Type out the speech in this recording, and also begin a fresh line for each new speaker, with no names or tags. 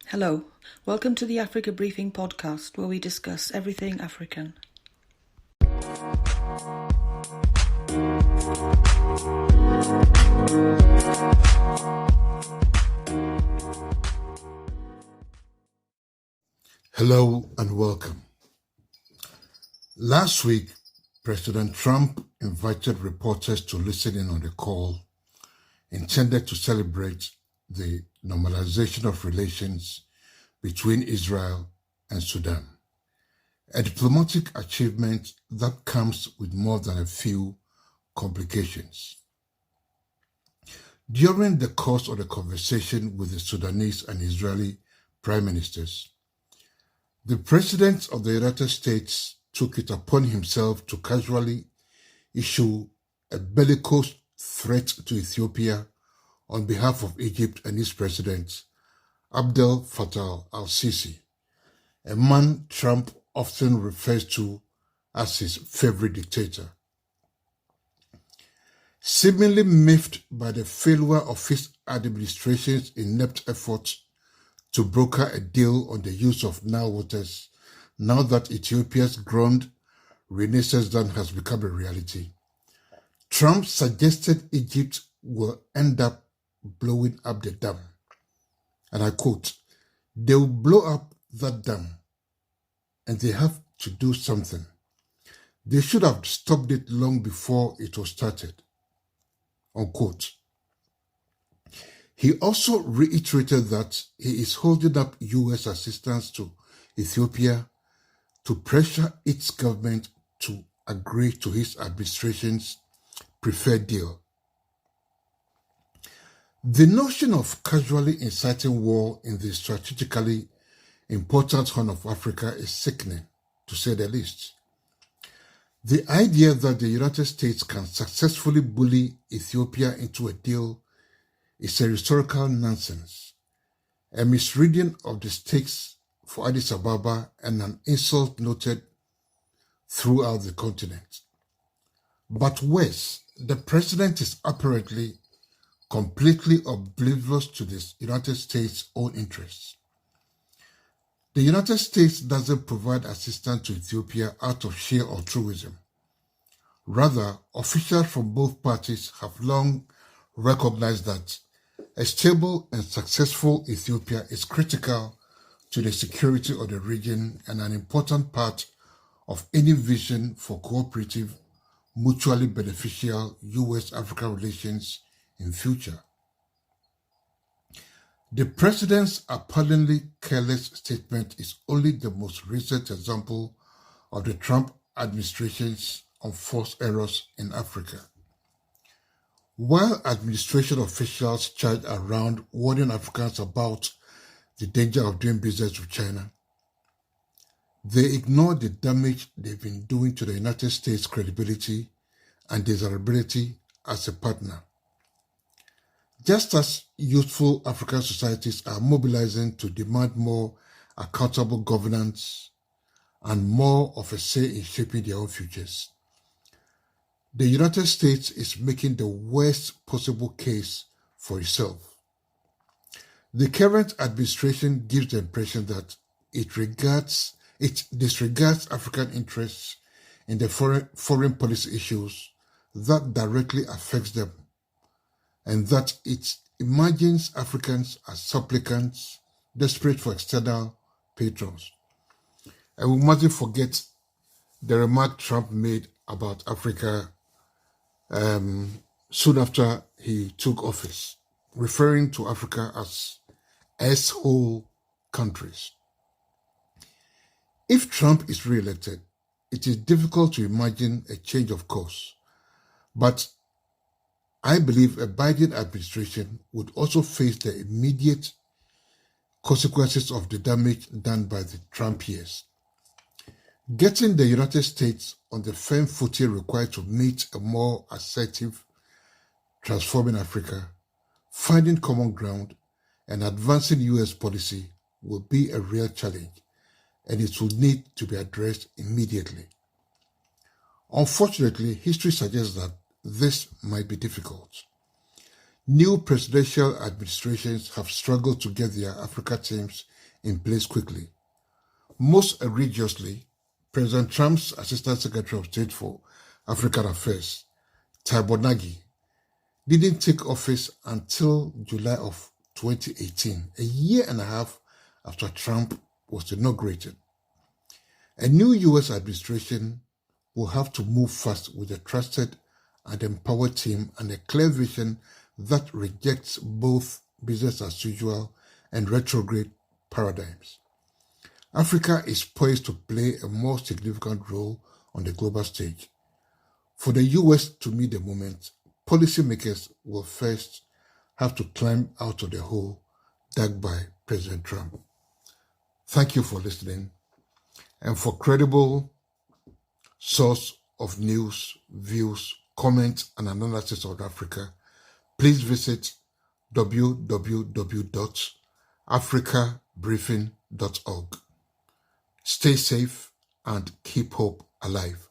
Hello, welcome to the Africa Briefing podcast, where we discuss everything African.
Hello and welcome. Last week, President Trump invited reporters to listen in on the call intended to celebrate the normalization of relations between Israel and Sudan, a diplomatic achievement that comes with more than a few complications. During the course of the conversation with the Sudanese and Israeli prime ministers, the President of the United States took it upon himself to casually issue a bellicose threat to Ethiopia on behalf of Egypt and its President, Abdel Fattah al-Sisi, a man Trump often refers to as his favorite dictator. Seemingly miffed by the failure of his administration's inept efforts to broker a deal on the use of Nile waters, now that Ethiopia's grand Renaissance dam has become a reality, Trump suggested Egypt will end up blowing up the dam. And I quote, "They will blow up that dam, and they have to do something. They should have stopped it long before it was started," unquote. He also reiterated that he is holding up U.S. assistance to Ethiopia to pressure its government to agree to his administration's preferred deal. The notion of casually inciting war in the strategically important Horn of Africa is sickening, to say the least. The idea that the United States can successfully bully Ethiopia into a deal is a historical nonsense, a misreading of the stakes for Addis Ababa, and an insult noted throughout the continent. But worse, the president is apparently completely oblivious to the United States' own interests. The United States doesn't provide assistance to Ethiopia out of sheer altruism. Rather, officials from both parties have long recognized that a stable and successful Ethiopia is critical to the security of the region and an important part of any vision for cooperative, mutually beneficial U.S.-Africa relations in future. The president's appallingly careless statement is only the most recent example of the Trump administration's unforced errors in Africa. While administration officials charge around warning Africans about the danger of doing business with China, they ignore the damage they've been doing to the United States' credibility and desirability as a partner. Just as youthful African societies are mobilizing to demand more accountable governance and more of a say in shaping their own futures, the United States is making the worst possible case for itself. The current administration gives the impression that it disregards African interests in the foreign policy issues that directly affects them, and that it imagines Africans as supplicants desperate for external patrons. And we mustn't forget the remark Trump made about Africa soon after he took office, referring to Africa as S-hole countries. If Trump is re-elected, it is difficult to imagine a change of course, but I believe a Biden administration would also face the immediate consequences of the damage done by the Trump years. Getting the United States on the firm footing required to meet a more assertive, transforming Africa, finding common ground, and advancing U.S. policy will be a real challenge, and it will need to be addressed immediately. Unfortunately, history suggests that this might be difficult. New presidential administrations have struggled to get their Africa teams in place quickly. Most egregiously, President Trump's Assistant Secretary of State for African Affairs, Taiwo Nagy, didn't take office until July of 2018, a year and a half after Trump was inaugurated. A new U.S. administration will have to move fast with a trusted and empowered team and a clear vision that rejects both business as usual and retrograde paradigms. Africa is poised to play a more significant role on the global stage. For the U.S. to meet the moment, policymakers will first have to climb out of the hole dug by President Trump. Thank you for listening. And for credible source of news, views, comments, and analysis of Africa, please visit www.africabriefing.org. Stay safe and keep hope alive.